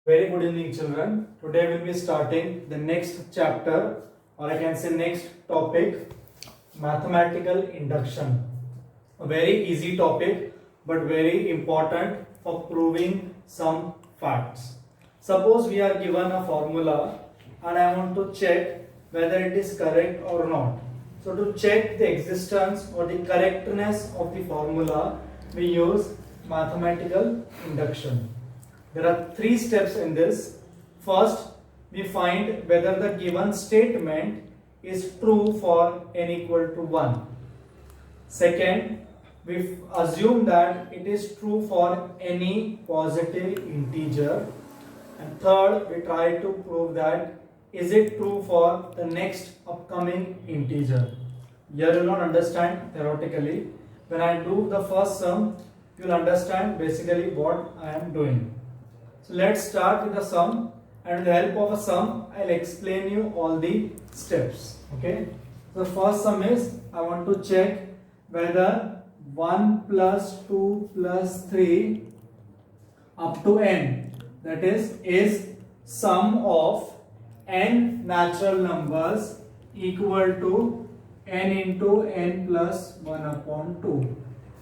Very good evening, children. Today we'll be starting the next chapter, or I can say next topic, mathematical induction. A very easy topic, but very important for proving some facts. Suppose we are given a formula and I want to check whether it is correct or not. So to check the existence or the correctness of the formula, we use mathematical induction. There are three steps in this. First, we find whether the given statement is true for n equal to 1. Second, we assume that it is true for any positive integer. And third, we try to prove that is it true for the next upcoming integer. Here you will not understand theoretically. When I do the first sum, you will understand basically what I am doing. So let's start with the sum, and with the help of a sum I'll explain you all the steps. Okay. So the first sum is I want to check whether 1 plus 2 plus 3 up to n, that is sum of n natural numbers equal to n into n plus 1 upon 2.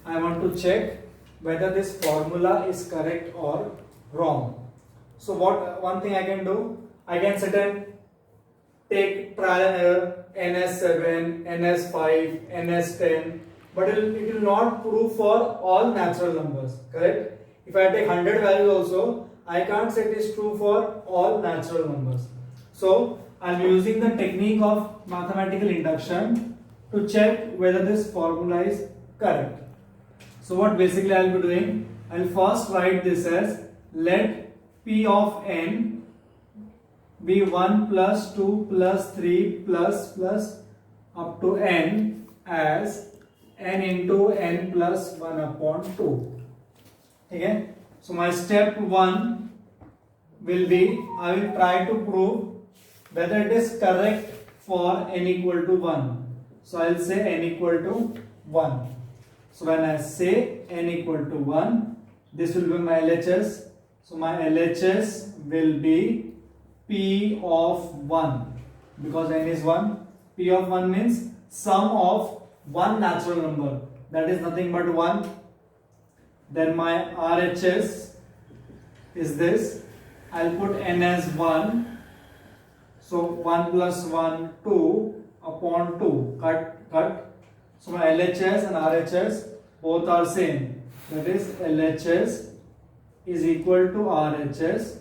I want to check whether this formula is correct or wrong. So one thing I can do, I can take trial and error, ns7, ns5, ns10, but it will not prove for all natural numbers, correct? If I take 100 values also, I can't say it is true for all natural numbers. So I am using the technique of mathematical induction to check whether this formula is correct. So what basically I will be doing, I will first write this as let P of n be 1 plus 2 plus 3 plus up to n as n into n plus 1 upon 2. Okay? So my step 1 will be, I will try to prove whether it is correct for n equal to 1. So I will say n equal to 1. So when I say n equal to 1, this will be my LHS. So my LHS will be P of 1, because n is 1. P of 1 means sum of one natural number, that is nothing but 1. Then my RHS is this. I'll put n as 1. So 1 plus 1, 2 upon 2. Cut. So my LHS and RHS both are same. That is LHS is equal to RHS,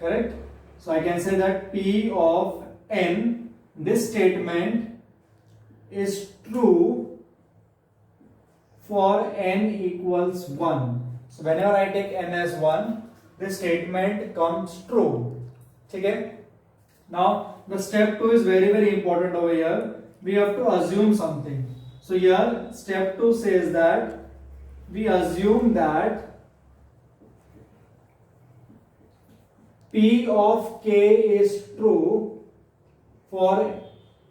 correct? So I can say that P of n, this statement is true for n equals 1. So whenever I take n as 1, this statement comes true. Okay? Now the step 2 is very important over here. We have to assume something. So here step 2 says that we assume that P of k is true for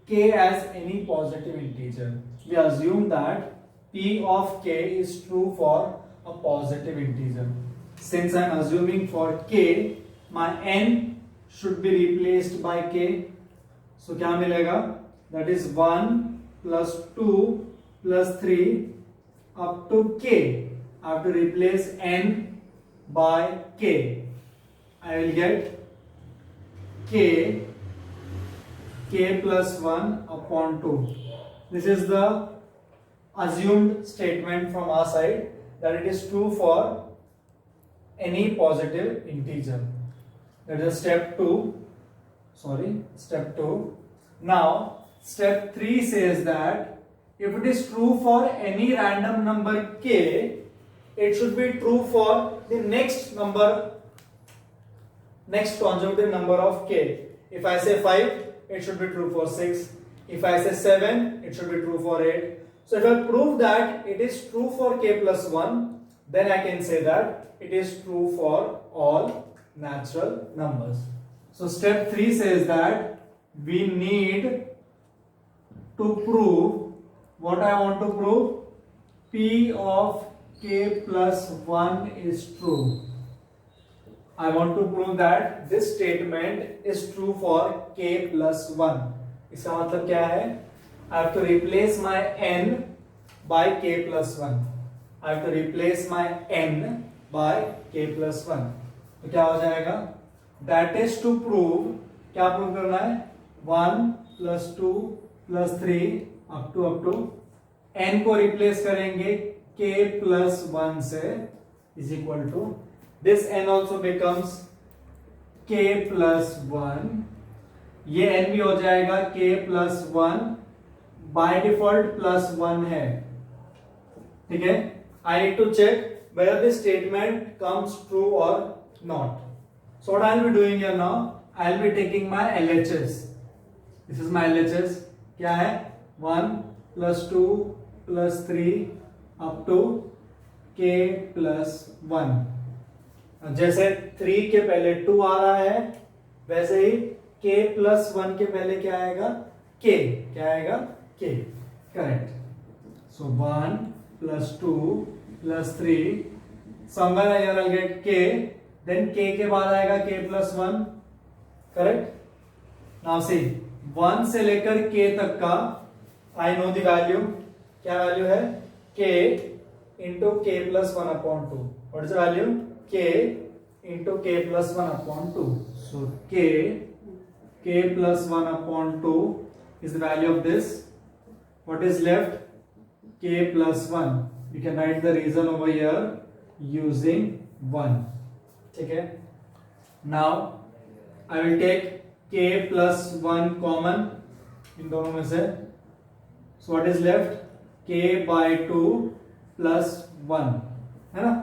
k as any positive integer. We assume that P of k is true for a positive integer. Since I am assuming for k, my n should be replaced by k. So क्या मिलेगा? That is 1 plus 2 plus 3 up to k. I have to replace n by k. I will get k plus 1 upon 2. This is the assumed statement from our side, that it is true for any positive integer. That is step 2. Step 2. Now, step 3 says that if it is true for any random number k, it should be true for the next consecutive number of k. If I say 5, it should be true for 6. If I say 7, it should be true for 8. So if I prove that it is true for k plus 1, then I can say that it is true for all natural numbers. So step 3 says that we need to prove, what I want to prove, P of k plus 1 is true. I want to prove that this statement is true for k plus 1. इसका मतलब क्या है? I have to replace my n by k plus 1. I have to replace my n by k plus 1. तो क्या हो जाएगा? That is to prove, क्या prove करना है? 1 plus 2 plus 3 up to n को रिप्लेस करेंगे k plus 1 से is equal to this n also becomes k plus 1. ये n भी हो जाएगा k plus 1. By default plus 1 है, ठीक है. I need to check whether this statement comes true or not. So what I'll be doing here now, I'll be taking my LHS. This is my LHS. क्या है? 1 plus 2 plus 3 up to k plus 1. जैसे 3 के पहले 2 आ रहा है, वैसे ही k plus 1 के पहले क्या आएगा? k. क्या आएगा? k. Correct. So 1 plus 2 plus 3. Somewhere here I'll get k. Then k के बाद आएगा k plus 1. Correct. Now see, 1 से लेकर k तक का I know the value. क्या वैल्यू है? k into k plus 1 upon 2. What is the value? k into k plus 1 upon 2. So k plus 1 upon 2 is the value of this. What is left? K plus 1. You can write the reason over here using 1. Okay. Now I will take k plus 1 common in दोनों में से. So what is left? K by 2 plus 1. है ना?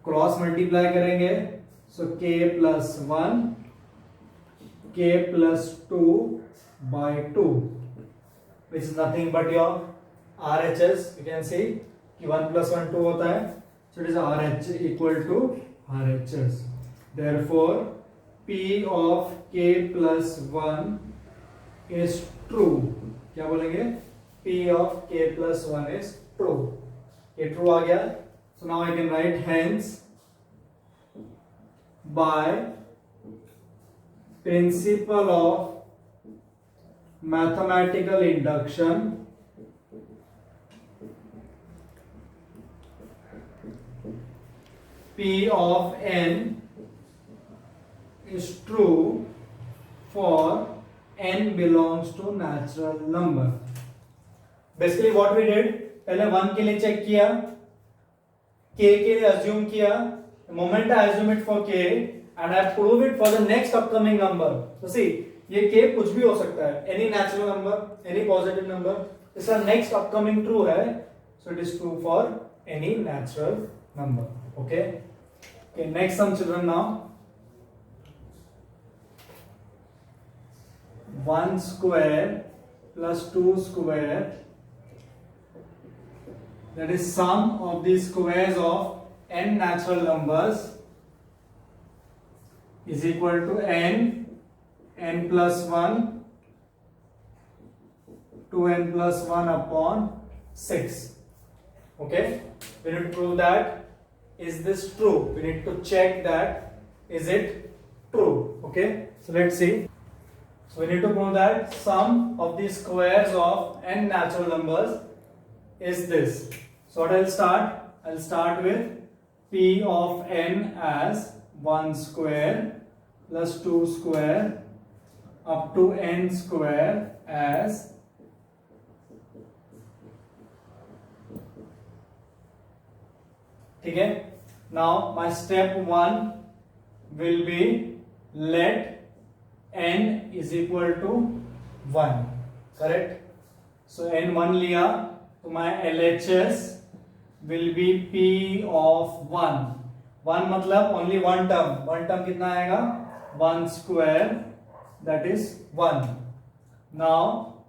Cross multiply करेंगे. So k plus 1, k plus 2 by 2, which is nothing but your RHS. You can see कि 1 plus 1 2 होता है. So it is RH equal to RHS. Therefore P of k plus 1 is true. क्या बोलेंगे? P of k plus 1 is true. ये true आ गया. So now I can write hence by principle of mathematical induction P of n is true for n belongs to natural number. Basically what we did, पहले 1 के लिए check किया, k के लिए assume किया. The moment I assume it for k and I prove it for the next upcoming number. So see, ये k कुछ भी हो सकता है, any natural number, any positive number. इसका next upcoming true है, so it is true for any natural number. Okay. Okay. Next sum, children. Now 1 square plus 2 square, that is sum of the squares of n natural numbers, is equal to n plus 1 2n plus 1 upon 6. Okay, we need to prove that is this true. We need to check that is it true. Okay, so let's see. So we need to prove that sum of the squares of n natural numbers is this. So what I'll start with P of n as 1 square plus 2 square up to n square as ठीक है. Now my step 1 will be let n is equal to 1. Correct. So n 1 लिया तो my LHS will be P of 1. 1 मतलब only one term. One term कितना आएगा? 1 square, that is 1. Now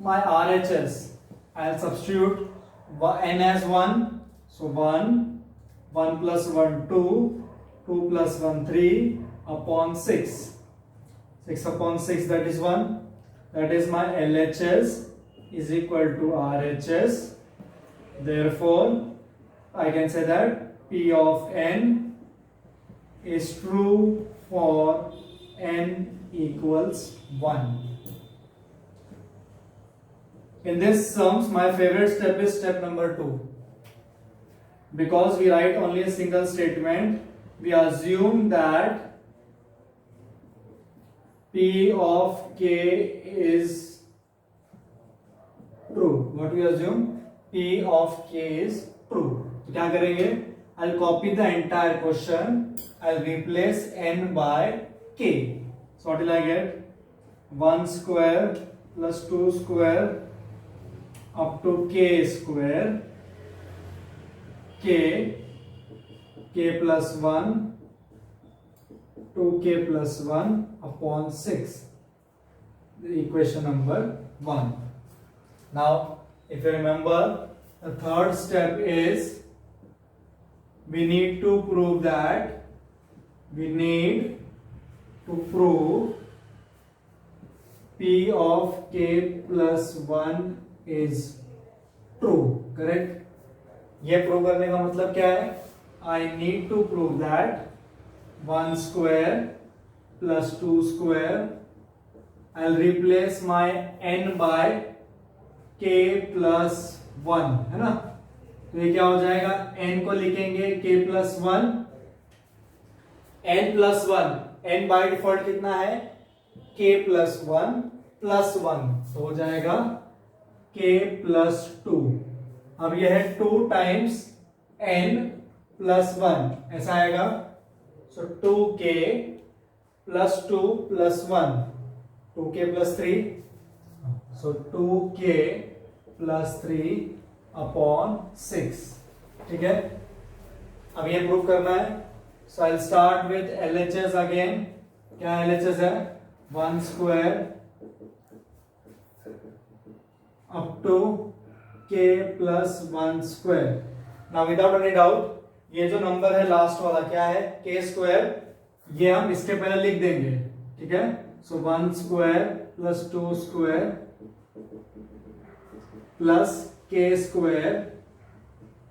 my RHS, I'll substitute n as 1. So 1 plus 1 2, 2 plus 1 3 upon 6. 6 upon 6, that is 1. That is my LHS is equal to RHS. Therefore I can say that P of n is true for n equals 1. In this sums, my favorite step is step number 2. Because we write only a single statement, we assume that P of k is true. What we assume? P of k is true. तो क्या करेंगे? I'll copy the entire question. I'll replace n by k. So what will I get? 1 square plus 2 square up to k square, k plus 1, 2k plus 1 upon 6. The equation number 1. Now, if you remember, the third step is we need to prove P of k plus 1 is true. Correct? ये prove करने का मतलब क्या है? I need to prove that 1 square plus 2 square, I'll replace my n by k plus 1, है ना? तो ये क्या हो जाएगा? n को लिखेंगे k plus 1, n plus 1, n by default कितना है? k plus 1 plus 1, तो हो जाएगा k plus 2. अब यह है 2 times n plus 1, ऐसा आएगा. So 2k plus 2 plus 1, 2k plus 3, so 2k plus 3 upon 6. ठीक है? अब ये प्रूव करना है. So I'll start with LHS again. क्या LHS है? 1 square up to k plus 1 square. Now without any doubt, ये जो नंबर है लास्ट वाला क्या है? k square. ये हम इसके पहले लिख देंगे. ठीक है? So 1 square plus 2 square plus k square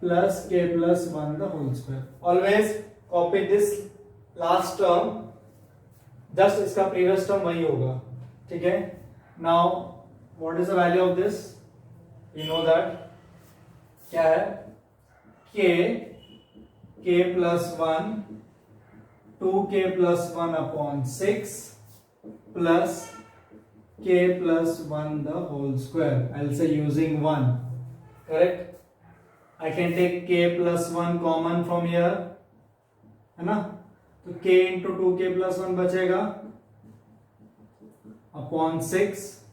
plus k plus 1 the whole square. Always copy this last term. Just इसका previous term वही होगा. ठीक है? Now what is the value of this? You know that क्या है? k plus 1, 2k plus 1 upon 6 plus k plus 1 the whole square. I'll say using 1. Correct? I can take k plus 1 common from here, है ना? तो k into 2k plus 1 बचेगा upon 6.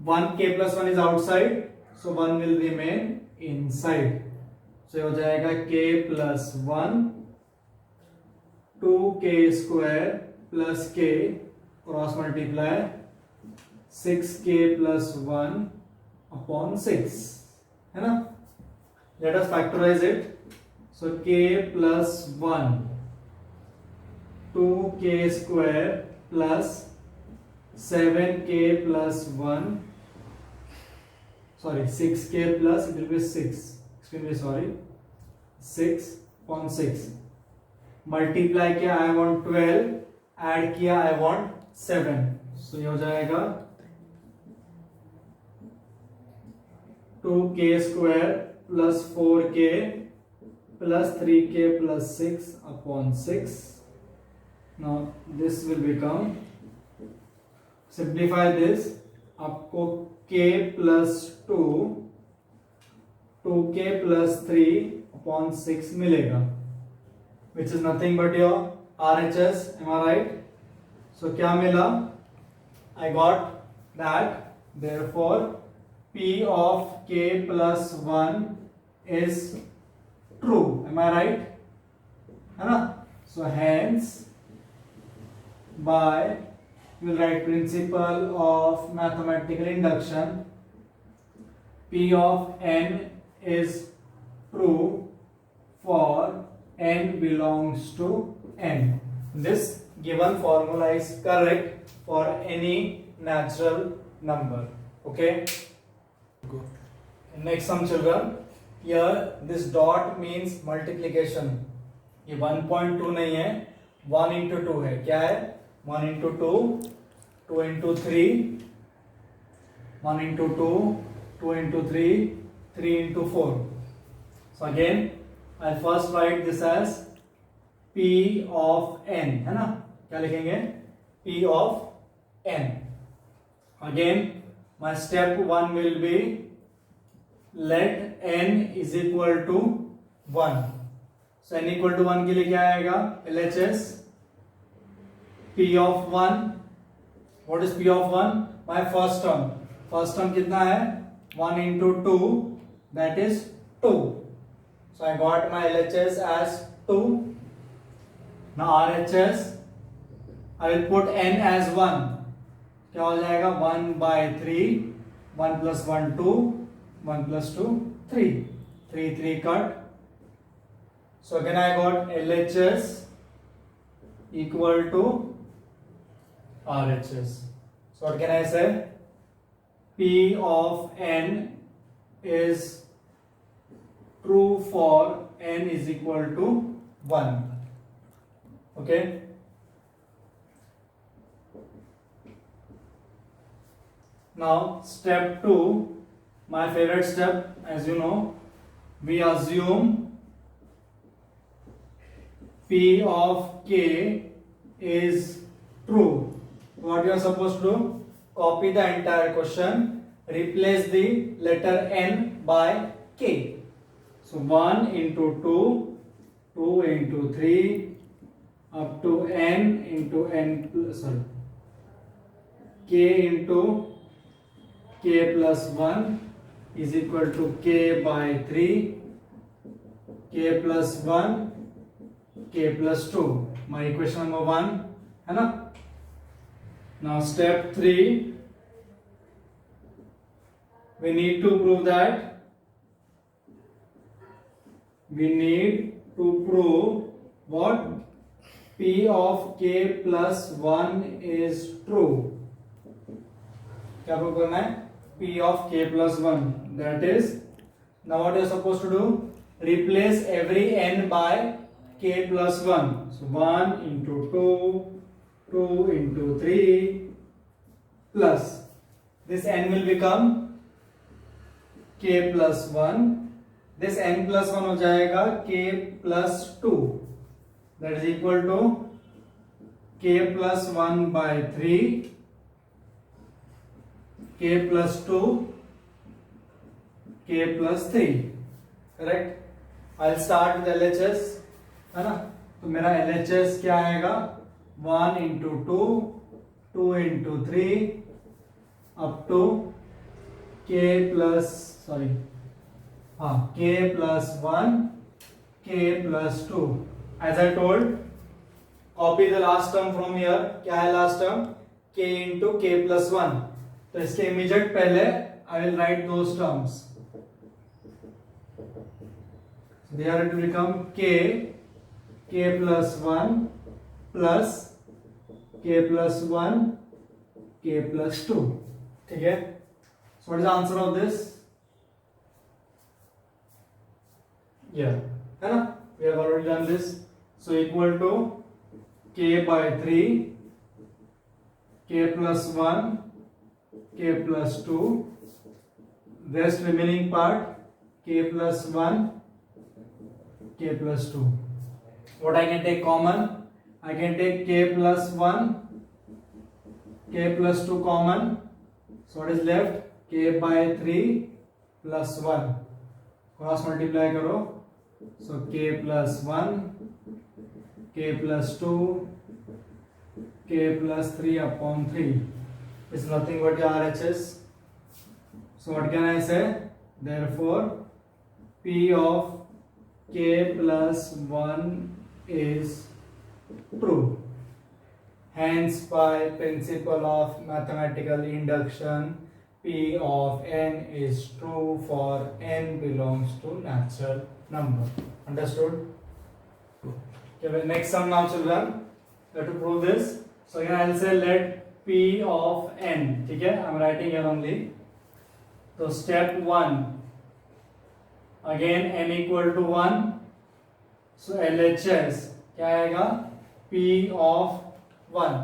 1k plus 1 is outside, so 1 will remain inside. So हो जाएगा k plus 1, 2k square plus k cross multiply 6k plus 1 upon 6, है ना? Let us factorize it. So k plus 1, 2k square plus 7k plus 1, sorry 6k plus, it will be 6, extremely sorry, 6 upon 6. Multiply किया I want 12, add किया I want 7. So ये हो जाएगा 2k square plus 4k plus 3k plus 6 upon 6. Now this will become, simplify this, आपको k plus 2, 2k plus 3 upon 6 मिलेगा, which is nothing but your RHS. Am I right? So क्या मिला? I got that. Therefore P of k plus 1 is true. Am I right? है ना? So hence by, we will write principle of mathematical induction, P of n is true for n belongs to n. This given formula is correct for any natural number. Okay? Go. Next sum, children. Here this dot means multiplication. ये 1.2 नहीं है, 1 into 2 है, क्या है 1 into 2, 2 into 3, 1 into 2, 2 into 3, 3 into 4. So again, I'll first write this as P of n, है ना, क्या लिखेंगे P of n. Again, my step 1 will be let n is equal to 1. So n equal to 1 के लिए क्या आएगा LHS P of 1. What is P of 1? My first term. First term कितना है 1 into 2, that is 2. So I got my LHS as 2. Now RHS I will put n as 1. क्या हो जाएगा 1 by 3, 1 plus 1 2, 1 plus 2 3, 3 3 cut. So again I got LHS equal to RHS. So what can I say? P of n is true for n is equal to 1. Okay. Now step 2, my favorite step, as you know, we assume P of k is true. What you are supposed to do? Copy the entire question, replace the letter n by k. So 1 into 2, 2 into 3, up to n into n plus, k into k plus 1 is equal to k by 3, k plus 1, k plus 2. My equation number 1 है ना. Now step 3, we need to prove that what P of k plus 1 is true. क्या prove करना है P of k plus 1, that is, now what you are supposed to do, replace every n by k plus 1. So 1 into 2, 2 into 3 plus this n will become k plus 1. This n plus 1 हो जाएगा k plus 2, that is equal to k plus 1 by 3, k plus 2, k plus 3. Correct. I'll start with LHS, है ना. तो मेरा LHS क्या आएगा 1 into 2, 2 into 3, up to k plus k plus 1, k plus 2. As I told, copy the last term from here. क्या है last term? k into k plus 1. तो इसके immediate पहले I will write those terms. So there it will become k plus 1 plus k plus 1, k plus 2. ठीक है. So what is the answer of this? Yeah, है ना. We have already done this. So equal to k by 3, k plus 1, k plus 2, rest remaining part k plus 1, k plus 2. What I can take common? I can take k plus 1, k plus 2 common. So what is left? K by 3 plus 1. Cross multiply करो. So k plus 1, k plus 2, k plus 3 upon 3 is nothing but your RHS. So what can I say? Therefore, P of k plus 1 is true. Hence, by principle of mathematical induction, P of n is true for n belongs to natural number. Understood? Okay, well, next sum now, children. We have to prove this. So again, I'll say let P of n. Okay, I'm writing here only. So step 1. Again, n equal to 1. So LHS क्या आएगा P of 1,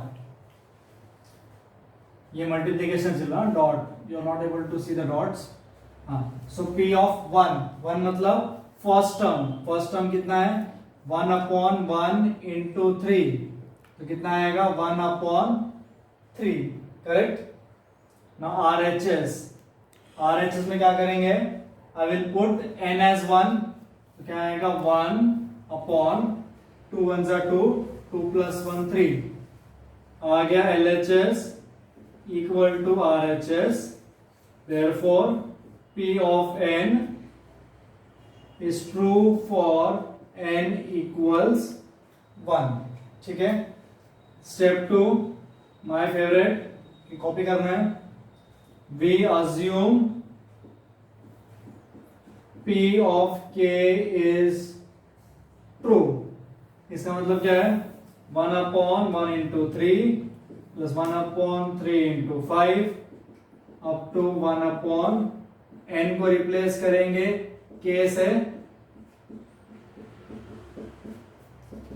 ये multiplication चल रहा dot, you are not able to see the dots. हाँ, so P of 1 मतलब first term कितना है 1/1 into 3, तो कितना आएगा 1/3. करेक्ट. नाउ RHS में क्या करेंगे, I will put n as 1, तो क्या आएगा 1/2 1 जा 2, 2 + 1 3. आ गया LHS equal to RHS, therefore P of n is true for n equals 1. ठीक है. स्टेप 2, माय फेवरेट, कॉपी करना है. We assume P of k is true. इसका मतलब क्या है 1/1 into 3 plus 1/3 into 5 up to 1/n को रिप्लेस करेंगे k से,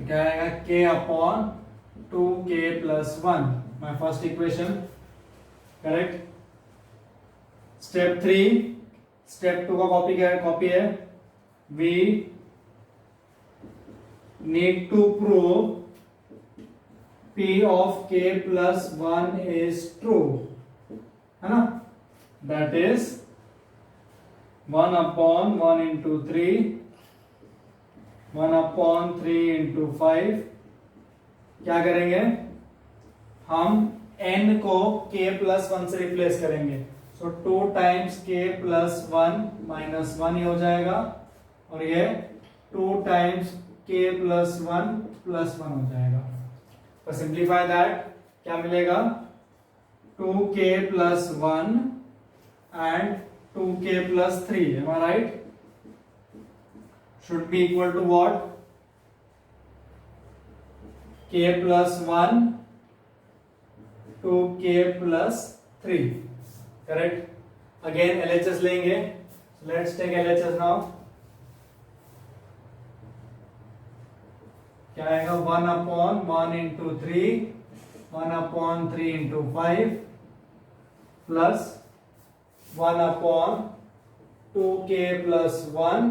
क्या आएगा k/2k + 1, my first equation. Correct. Step 3, step 2 का कॉपी है. We need to prove P of k + 1 is true, है ना. That is 1/1 into 3, 1/3 into 5. क्या करेंगे हम n को k + 1 से रिप्लेस करेंगे. सो 2 times k + 1 - 1 ये हो जाएगा, और ये 2 times k + 1 + 1 हो जाएगा. तो सिंप्लीफाई दैट, क्या मिलेगा 2k + 1 and 2k + 3. am I right? should be equal to what? k + 1 2k + 3. correct. again LHS लेंगे. let's take LHS now. क्या आएगा 1/1 into 3, 1/3 into 5 plus 1/2k + 1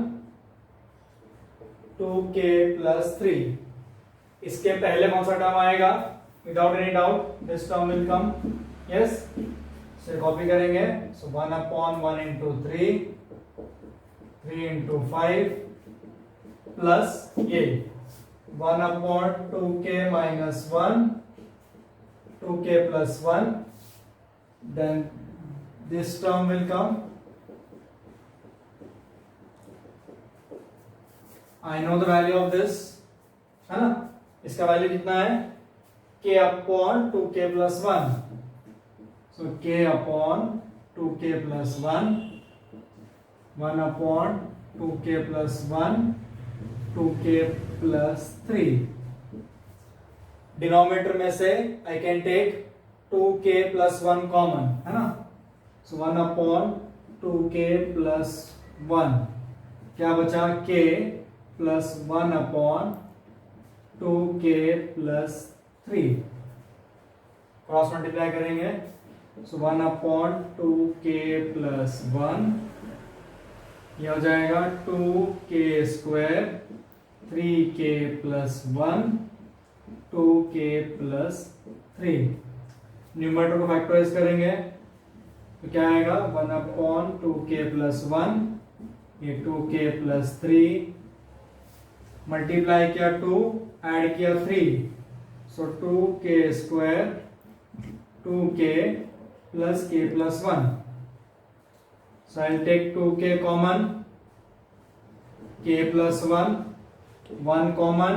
2k + 3. इसके पहले कौन सा टर्म आएगा? Without any doubt this term will come. Yes, से copy करेंगे. सो 1/1 into 3, 3 into 5 प्लस ये 1/2k - 1 2k + 1, then this term will come. I know the value of this, है ना. इसका वैल्यू कितना है k/2k + 1. so k/2k + 1, 1/2k + 1 2k + 3. Denominator में से I can take 2k + 1 common, है ना. सो 1/2k + 1, क्या बचा k + 1/2k + 3. क्रॉस मल्टीप्लाई करेंगे. सो 1/2k + 1 ये हो जाएगा 2k², 3k + 1 2k + 3. न्यूमरेटर को फैक्टराइज करेंगे तो क्या आएगा 1/2k + 1, ये 2k + 3, मल्टीप्लाई किया 2, ऐड किया 3, सो 2k², 2k + k + 1. So I'll take 2k common, k + 1, 1 common,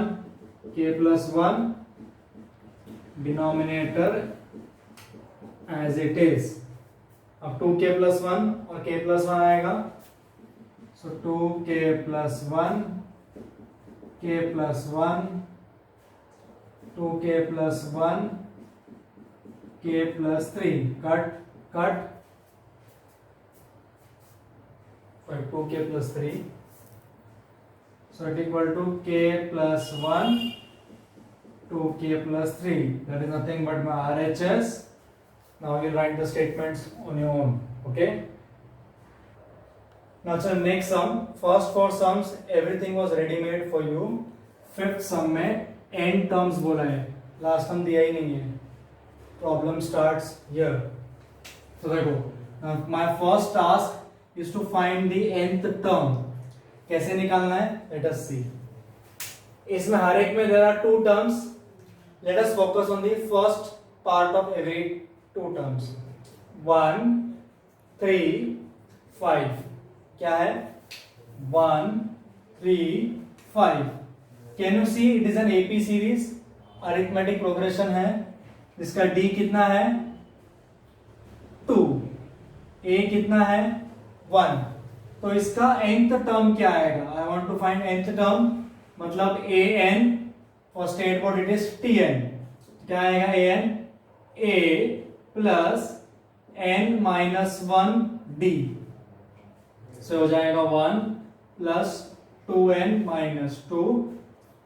k + 1, denominator as it is. अब 2k + 1 और k + 1 आएगा. So 2k + 1, k + 1, 2k + 1, k + 3. Cut. 2k + 3. So it equal to k + 1 2k plus 3. That is nothing but my RHS. Now you write the statements on your own. Okay. Now चलो next sum. First four sums everything was ready made for you. Fifth sum में n terms बोला है. Last term दिया ही नहीं है. Problem starts here. So देखो. Now my first task is to find the nth term. कैसे निकालना है? Let us see. इसमें हर एक में there are two terms. Let us focus on the first part of every two terms. 1, 3, 5. क्या है? 1, 3, 5. Can you see it is an AP series? Arithmetic progression है. इसका D कितना है? 2. A कितना है? 1. तो इसका nth टर्म क्या आएगा? I want to find nth term. मतलब an for state board it is tn. क्या आएगा an? A plus n minus 1 d. से हो जाएगा 1 प्लस 2n माइनस 2.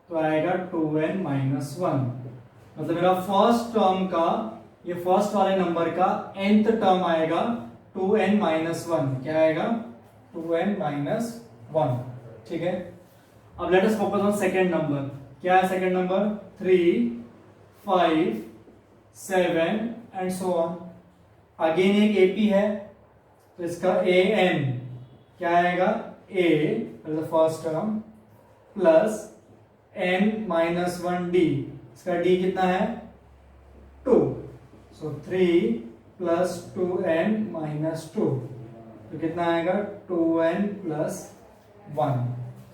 तो आएगा 2n माइनस 1. मतलब मेरा फर्स्ट टर्म का ये फर्स्ट वाले नंबर का nth टर्म आएगा 2n माइनस 1. क्या आएगा? 2n minus 1. ठीक है. अब let us focus on second number. क्या है second number? 3, 5, 7 and so on. Again एक एपी है तो इसका an क्या आएगा? a first term plus n minus 1 d. इसका d कितना है? 2. सो 3 प्लस 2n माइनस 2. तो कितना आएगा? 2n plus 1.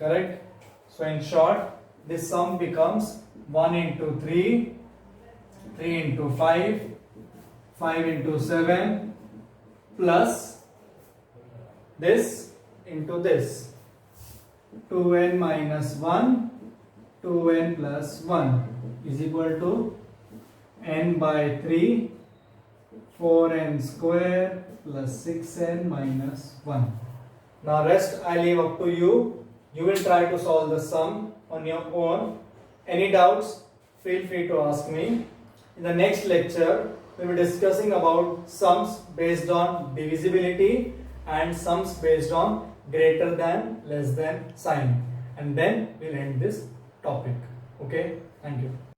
Correct. So in short this sum becomes 1 into 3, 3 into 5, 5 into 7 plus this into this. 2n minus 1, 2n plus 1 is equal to n by 3, 4n square plus 6n minus 1. Now rest I leave up to you. You will try to solve the sum on your own. Any doubts? Feel free to ask me. In the next lecture, we will be discussing about sums based on divisibility and sums based on greater than, less than sign. And then we'll end this topic. Okay? Thank you.